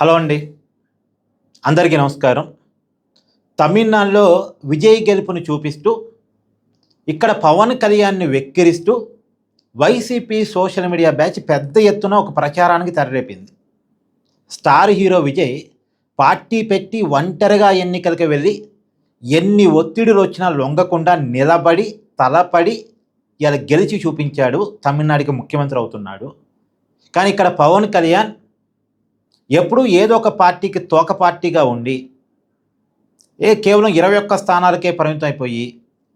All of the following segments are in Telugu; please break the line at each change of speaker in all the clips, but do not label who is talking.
హలో అండి, అందరికీ నమస్కారం. తమిళనాడులో విజయ్ గెలుపుని చూపిస్తూ ఇక్కడ పవన్ కళ్యాణ్ని వెక్కిరిస్తూ వైసీపీ సోషల్ మీడియా బ్యాచ్ పెద్ద ఎత్తున ఒక ప్రచారానికి తెరలేపింది. స్టార్ హీరో విజయ్ పార్టీ పెట్టి ఒంటరిగా ఎన్నికలకు వెళ్ళి ఎన్ని ఒత్తిడులు వచ్చినా లొంగకుండా నిలబడి తలపడి ఇలా గెలిచి చూపించాడు. తమిళనాడుకి ముఖ్యమంత్రి అవుతున్నాడు. కానీ ఇక్కడ పవన్ కళ్యాణ్ ఎప్పుడూ ఏదో ఒక పార్టీకి తోక పార్టీగా ఉండి కేవలం 21 స్థానాలకే పరిమితం అయిపోయి,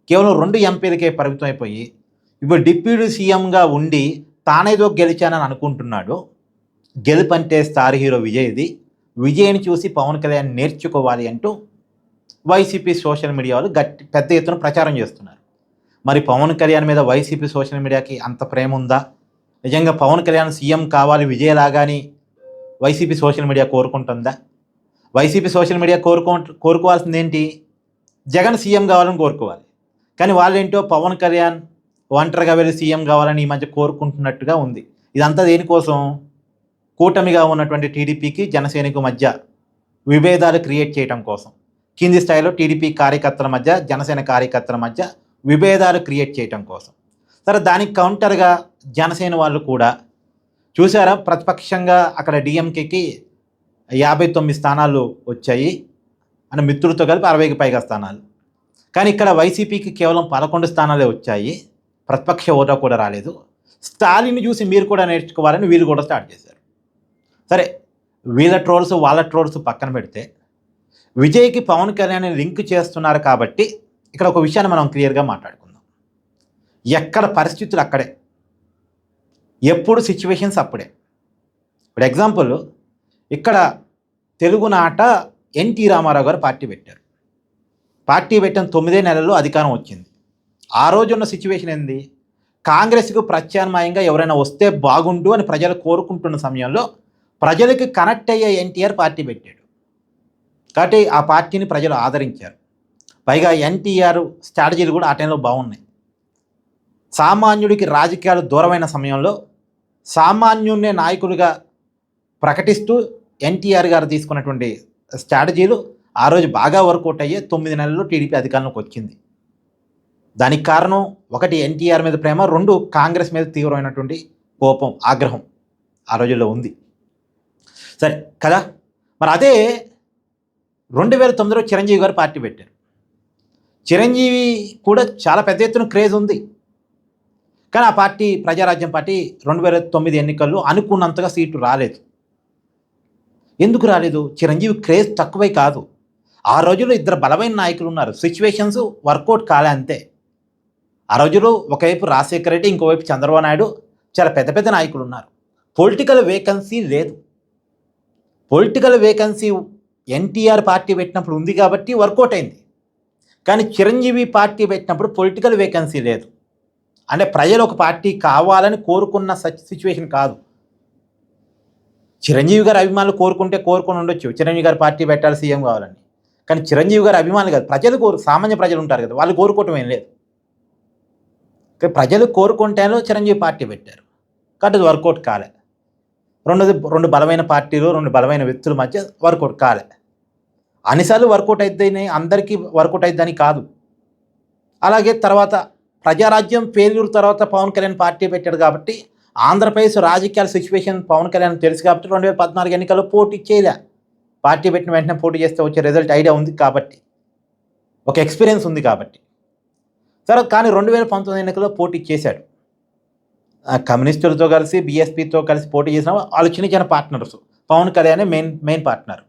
కేవలం 2 ఎంపీలకే పరిమితం అయిపోయి, ఇప్పుడు డిప్యూటీ సీఎంగా ఉండి తానేదో గెలిచానని అనుకుంటున్నాడు. గెలుపంటే స్టార్ హీరో విజయ్ది. విజయ్ని చూసి పవన్ కళ్యాణ్ నేర్చుకోవాలి అంటూ వైసీపీ సోషల్ మీడియా వాళ్ళు పెద్ద ఎత్తున ప్రచారం చేస్తున్నారు. మరి పవన్ కళ్యాణ్ మీద వైసీపీ సోషల్ మీడియాకి అంత ప్రేమ ఉందా? నిజంగా పవన్ కళ్యాణ్ సీఎం కావాలి విజయ్ లాగాని వైసీపీ సోషల్ మీడియా కోరుకుంటుందా? వైసీపీ సోషల్ మీడియా కోరుకోవాల్సింది ఏంటి? జగన్ సీఎం కావాలని కోరుకోవాలి. కానీ వాళ్ళేంటో పవన్ కళ్యాణ్ ఒంటరిగా వెళ్ళి సీఎం కావాలని ఈ మధ్య కోరుకుంటున్నట్టుగా ఉంది. ఇదంతా దేనికోసం? కూటమిగా ఉన్నటువంటి టీడీపీకి జనసేనకు మధ్య విభేదాలు క్రియేట్ చేయడం కోసం, కింది స్థాయిలో టీడీపీ కార్యకర్తల మధ్య జనసేన కార్యకర్తల మధ్య విభేదాలు క్రియేట్ చేయడం కోసం. సరే, దానికి కౌంటర్గా జనసేన వాళ్ళు కూడా చూసారా, ప్రతిపక్షంగా అక్కడ డిఎంకేకి 59 స్థానాలు వచ్చాయి అని మిత్రులతో కలిపి 60కి పైగా స్థానాలు. కానీ ఇక్కడ వైసీపీకి కేవలం 11 స్థానాలే వచ్చాయి. ప్రతిపక్ష హోదా కూడా రాలేదు. స్టాలిన్ని చూసి మీరు కూడా నేర్చుకోవాలని వీళ్ళు కూడా స్టార్ట్ చేశారు. సరే, వీళ్ళ ట్రోల్స్ వాళ్ళ ట్రోల్స్ పక్కన పెడితే విజయ్కి పవన్ కళ్యాణ్ లింక్ చేస్తున్నారు కాబట్టి ఇక్కడ ఒక విషయాన్ని మనం క్లియర్గా మాట్లాడుకుందాం. ఎక్కడ పరిస్థితులు అక్కడే, ఎప్పుడు సిచ్యువేషన్స్ అప్పుడే. ఇప్పుడు ఎగ్జాంపుల్, ఇక్కడ తెలుగునాట ఎన్టీ రామారావు గారు పార్టీ పెట్టారు. పార్టీ పెట్టిన 9 నెలల్లో అధికారం వచ్చింది. ఆ రోజున్న సిచ్యువేషన్ ఏంది? కాంగ్రెస్కు ప్రత్యామ్నాయంగా ఎవరైనా వస్తే బాగుండు అని ప్రజలు కోరుకుంటున్న సమయంలో ప్రజలకు కనెక్ట్ అయ్యే ఎన్టీఆర్ పార్టీ పెట్టాడు. కాబట్టి ఆ పార్టీని ప్రజలు ఆదరించారు. పైగా ఎన్టీఆర్ స్ట్రాటజీలు కూడా ఆ టైంలో బాగున్నాయి. సామాన్యుడికి రాజకీయాలు దూరమైన సమయంలో సామాన్యున్నే నాయకుడిగా ప్రకటిస్తూ ఎన్టీఆర్ గారు తీసుకున్నటువంటి స్ట్రాటజీలు ఆ రోజు బాగా వర్కౌట్ అయ్యే 9 నెలల్లో టీడీపీ అధికారంలోకి వచ్చింది. దానికి కారణం 1 ఎన్టీఆర్ మీద ప్రేమ, 2 కాంగ్రెస్ మీద తీవ్రమైనటువంటి కోపం, ఆగ్రహం ఆ రోజుల్లో ఉంది. సరే కదా, మరి అదే 2009లో చిరంజీవి గారు పార్టీ పెట్టారు. చిరంజీవి కూడా చాలా పెద్ద ఎత్తున క్రేజ్ ఉంది. కానీ ఆ పార్టీ, ప్రజారాజ్యం పార్టీ 2009 ఎన్నికల్లో అనుకున్నంతగా సీటు రాలేదు. ఎందుకు రాలేదు? చిరంజీవి క్రేజ్ తక్కువై కాదు. ఆ రోజుల్లో 2 బలమైన నాయకులు ఉన్నారు. సిచ్యువేషన్స్ వర్కౌట్ కాలే అంతే. ఆ రోజుల్లో ఒకవైపు రాజశేఖర రెడ్డి, ఇంకోవైపు చంద్రబాబు నాయుడు, చాలా పెద్ద పెద్ద నాయకులు ఉన్నారు. పొలిటికల్ వేకెన్సీ లేదు. పొలిటికల్ వేకెన్సీ ఎన్టీఆర్ పార్టీ పెట్టినప్పుడు ఉంది కాబట్టి వర్కౌట్ అయింది. కానీ చిరంజీవి పార్టీ పెట్టినప్పుడు పొలిటికల్ వేకెన్సీ లేదు. అంటే ప్రజలు ఒక పార్టీ కావాలని కోరుకున్న సిచ్యువేషన్ కాదు. చిరంజీవి గారి అభిమానులు కోరుకుని ఉండొచ్చు, చిరంజీవి గారు పార్టీ పెట్టాలి, సీఎం కావాలని. కానీ చిరంజీవి గారి అభిమానులు కాదు, ప్రజలు సామాన్య ప్రజలు ఉంటారు కదా, వాళ్ళు కోరుకోవటం ఏం లేదు. ప్రజలు కోరుకుంటేనో చిరంజీవి పార్టీ పెట్టారు కాబట్టి అది వర్కౌట్ కాలే. రెండు బలమైన పార్టీలు, 2 బలమైన వ్యక్తుల మధ్య వర్కౌట్ కాలే. అన్నిసార్లు వర్కౌట్ అయిద్దని, అందరికీ వర్కౌట్ అయిద్దని కాదు. అలాగే తర్వాత ప్రజారాజ్యం ఫెయిల్యూర్ తర్వాత పవన్ కళ్యాణ్ పార్టీ పెట్టాడు కాబట్టి ఆంధ్రప్రదేశ్ రాజకీయాల సిచ్యువేషన్ పవన్ కళ్యాణ్ తెలుసు కాబట్టి 2014 ఎన్నికల్లో పోటీ చేయలే. పార్టీ పెట్టిన వెంటనే పోటీ చేస్తే వచ్చే రిజల్ట్ ఐడియా ఉంది కాబట్టి, ఒక ఎక్స్పీరియన్స్ ఉంది కాబట్టి. సరే, కానీ 2019 ఎన్నికల్లో పోటీ చేశాడు. కమ్యూనిస్టులతో కలిసి, బీఎస్పీతో కలిసి పోటీ చేసిన వాళ్ళు చిన్న partners. Pawan Kalyan main partner,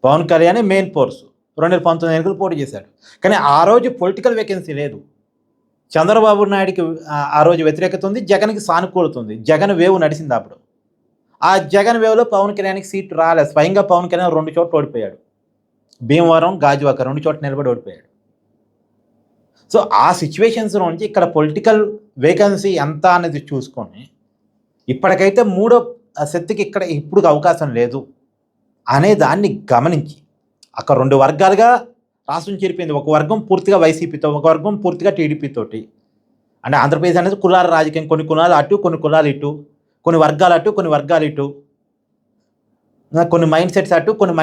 Pawan Kalyan main force. 2019 ఎన్నికలు పోటీ చేశాడు. కానీ ఆ రోజు పొలిటికల్ వేకెన్సీ లేదు. చంద్రబాబు నాయుడికి ఆ రోజు వ్యతిరేకత ఉంది, జగన్కి సానుకూలత ఉంది. జగన్ వేవ్ నడిచింది అప్పుడు. ఆ జగన్ వేవ్లో పవన్ కళ్యాణ్కి సీటు రాలేదు. స్వయంగా పవన్ కళ్యాణ్ 2 చోట్ల ఓడిపోయాడు. భీమవరం, గాజువాక 2 చోట్ల నిలబడి ఓడిపోయాడు. సో ఆ సిచ్యువేషన్స్ నుంచి ఇక్కడ పొలిటికల్ వేకెన్సీ ఎంత అనేది చూసుకొని ఇప్పటికైతే 3వ శక్తికి ఇక్కడ ఇప్పుడు అవకాశం లేదు అనే దాన్ని గమనించి అక్కడ 2 వర్గాలుగా రాష్ట్రం చేరిపోయింది. ఒక వర్గం పూర్తిగా వైసీపీతో, ఒక వర్గం పూర్తిగా టీడీపీతోటి. అంటే ఆంధ్రప్రదేశ్ అనేది కులాల రాజకీయం. కొన్ని కులాలు అటు, కొన్ని కులాలు ఇటు, కొన్ని వర్గాలు అటు, కొన్ని వర్గాలు ఇటు. కొన్ని మైండ్ సెట్స్ అటు, కొన్ని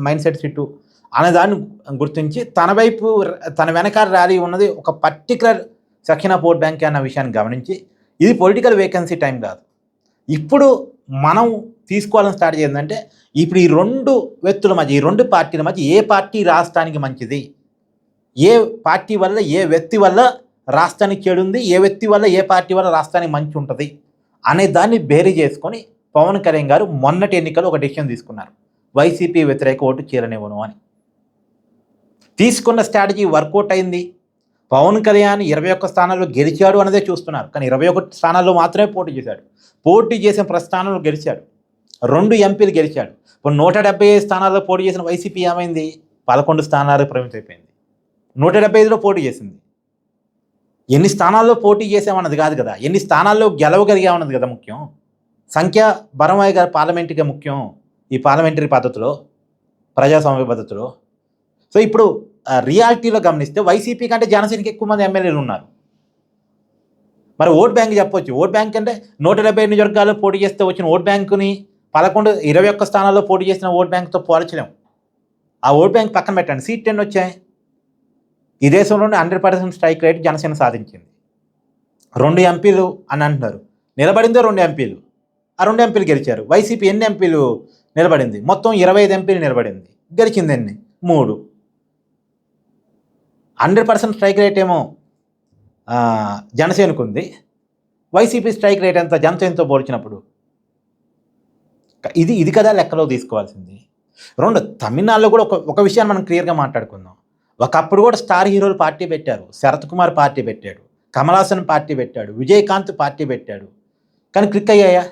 మైండ్ సెట్స్ ఇటు అనేదాన్ని గుర్తించి తన వైపు తన వెనకాల ర్యాలీ ఉన్నది ఒక particular section of vote bank అన్న విషయాన్ని గమనించి ఇది పొలిటికల్ వేకెన్సీ టైం కాదు. ఇప్పుడు మనం తీసుకోవాలని స్టార్ట్ చేసిందంటే ఇప్పుడు ఈ రెండు వ్యక్తుల మధ్య, ఈ రెండు పార్టీల మధ్య ఏ పార్టీ రాష్ట్రానికి మంచిది, ఏ పార్టీ వల్ల ఏ వ్యక్తి వల్ల రాష్ట్రానికి చెడు ఉంది, ఏ వ్యక్తి వల్ల ఏ పార్టీ వల్ల రాష్ట్రానికి మంచి ఉంటుంది అనే దాన్ని బేరీ చేసుకొని పవన్ కళ్యాణ్ గారు మొన్నటి ఎన్నికలు ఒక డెసిషన్ తీసుకున్నారు. వైసీపీ వ్యతిరేక ఓటు చీలనివ్వను అని తీసుకున్న స్ట్రాటజీ వర్కౌట్ అయింది. పవన్ కళ్యాణ్ 21 స్థానాల్లో గెలిచాడు అన్నదే చూస్తున్నారు, కానీ 21 స్థానాల్లో మాత్రమే పోటీ చేశాడు. పోటీ చేసిన ప్రతి స్థానంలో గెలిచాడు. 2 ఎంపీలు గెలిచాడు. ఇప్పుడు 175 స్థానాల్లో పోటీ చేసిన వైసీపీ ఏమైంది? 11 స్థానాలకు పరిమితం అయిపోయింది. 175లో పోటీ చేసింది. ఎన్ని స్థానాల్లో పోటీ చేసామన్నది కాదు కదా, ఎన్ని స్థానాల్లో గెలవగలిగామన్నది కదా ముఖ్యం. సంఖ్య బరమయ్య గారి పార్లమెంటరీగా ముఖ్యం ఈ పార్లమెంటరీ పద్ధతిలో, ప్రజాస్వామ్య పద్ధతిలో. సో ఇప్పుడు రియాలిటీలో గమనిస్తే వైసీపీ కంటే జనసేనకి ఎక్కువ మంది ఎమ్మెల్యేలు ఉన్నారు. మరి ఓట్ బ్యాంక్ చెప్పొచ్చు. ఓట్ బ్యాంక్ అంటే 170 నియోజకవర్గాల్లో పోటీ చేస్తే వచ్చిన ఓట్ బ్యాంకుని 21 స్థానాల్లో పోటీ చేసిన ఓట్ బ్యాంక్తో పోల్చలేం. ఆ ఓట్ బ్యాంక్ పక్కన పెట్టండి. సీట్ 10 వచ్చాయి. ఈ దేశంలోనే 100% స్ట్రైక్ రేట్ జనసేన సాధించింది. 2 ఎంపీలు అని అంటున్నారు, నిలబడిందో 2 ఎంపీలు. ఆ 2 ఎంపీలు గెలిచారు. వైసీపీ ఎన్ని ఎంపీలు నిలబడింది? మొత్తం 25 ఎంపీలు నిలబడింది. గెలిచింది ఎన్ని? 3. 100% స్ట్రైక్ రేట్ ఏమో జనసేనకు ఉంది. వైసీపీ స్ట్రైక్ రేట్ ఎంత జనసేనతో పోల్చినప్పుడు? ఇది కదా లెక్కలో తీసుకోవాల్సింది. 2 తమిళనాడులో కూడా ఒక విషయాన్ని మనం క్లియర్గా మాట్లాడుకుందాం. ఒకప్పుడు కూడా స్టార్ హీరోలు పార్టీ పెట్టారు. శరత్ కుమార్ పార్టీ పెట్టాడు, కమల్ హాసన్ పార్టీ పెట్టాడు, విజయకాంత్ పార్టీ పెట్టాడు. కానీ క్లిక్ అయ్యాయా?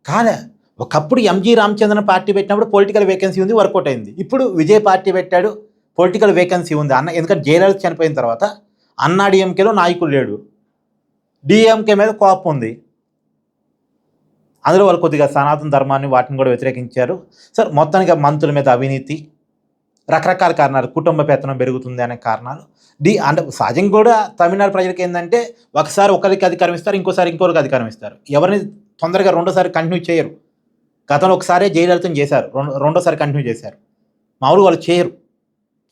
కాలే. ఒకప్పుడు ఎంజీ రామచంద్రన్ పార్టీ పెట్టినప్పుడు పొలిటికల్ వేకెన్సీ ఉంది, వర్కౌట్ అయింది. ఇప్పుడు విజయ్ పార్టీ పెట్టాడు, పొలిటికల్ వేకెన్సీ ఉంది. ఎందుకంటే జయలలిత చనిపోయిన తర్వాత అన్నా డిఎంకేలో నాయకులు లేడు, డిఎంకే మీద కోపం ఉంది. అందులో వాళ్ళు కొద్దిగా సనాతన ధర్మాన్ని వాటిని కూడా వ్యతిరేకించారు. సార్ మొత్తానికి మంత్రుల మీద అవినీతి, రకరకాల కారణాలు, కుటుంబ పెత్తనం పెరుగుతుంది అనే కారణాలు. అంటే సహజంగా కూడా తమిళనాడు ప్రజలకు ఏంటంటే ఒకసారి ఒకరికి అధికారం ఇస్తారు, ఇంకోసారి ఇంకొకరికి అధికారం ఇస్తారు. ఎవరిని తొందరగా రెండోసారి కంటిన్యూ చేయరు. గతంలో ఒకసారి జయలలితం చేశారు, రెండోసారి కంటిన్యూ చేశారు. మామూలుగా వాళ్ళు చేయరు.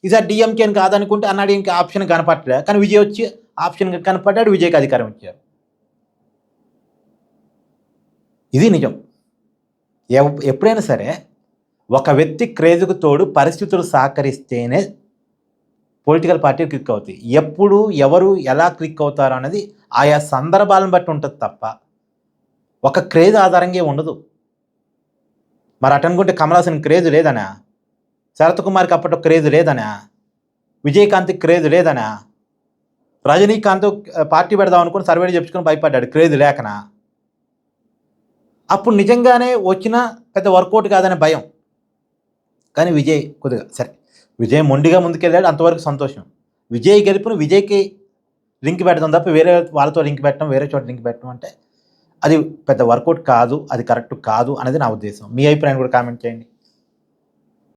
ఈసారి డిఎంకే అని కాదనుకుంటే అన్నాడీఎంకే ఆప్షన్ కనపడలే, కానీ విజయ్ వచ్చి ఆప్షన్ కనపడ్డాడు, విజయ్కి అధికారం ఇచ్చారు. ఇది నిజం. ఎప్పుడైనా సరే ఒక వ్యక్తి క్రేజ్కు తోడు పరిస్థితులు సహకరిస్తేనే పొలిటికల్ పార్టీలు క్లిక్ అవుతాయి. ఎప్పుడు ఎవరు ఎలా క్లిక్ అవుతారు అనేది ఆయా సందర్భాలను బట్టి ఉంటుంది తప్ప ఒక క్రేజ్ ఆధారంగా ఉండదు. మరి అటనుకుంటే కమల్ హాసన్ క్రేజ్ లేదనా? శరత్ కుమార్కి అప్పట్లో క్రేజ్ లేదనా? విజయకాంత్కి క్రేజ్ లేదనా? రజనీకాంత్ పార్టీ పెడదాం అనుకుని సర్వేలు చెప్పుకొని భయపడ్డాడు, క్రేజ్ లేకనా? అప్పుడు నిజంగానే వచ్చినా పెద్ద వర్కౌట్ కాదనే భయం. కానీ విజయ్ కొద్దిగా సరే, విజయ్ మొండిగా ముందుకెళ్ళాడు, అంతవరకు సంతోషం. విజయ్ గెలుపును విజయ్కి లింక్ పెడతాం తప్ప వేరే వాళ్ళతో లింక్ పెట్టడం, వేరే చోట లింక్ పెట్టడం అంటే అది పెద్ద వర్కౌట్ కాదు, అది కరెక్ట్ కాదు అనేది నా ఉద్దేశం. మీ అభిప్రాయం కూడా కామెంట్ చేయండి.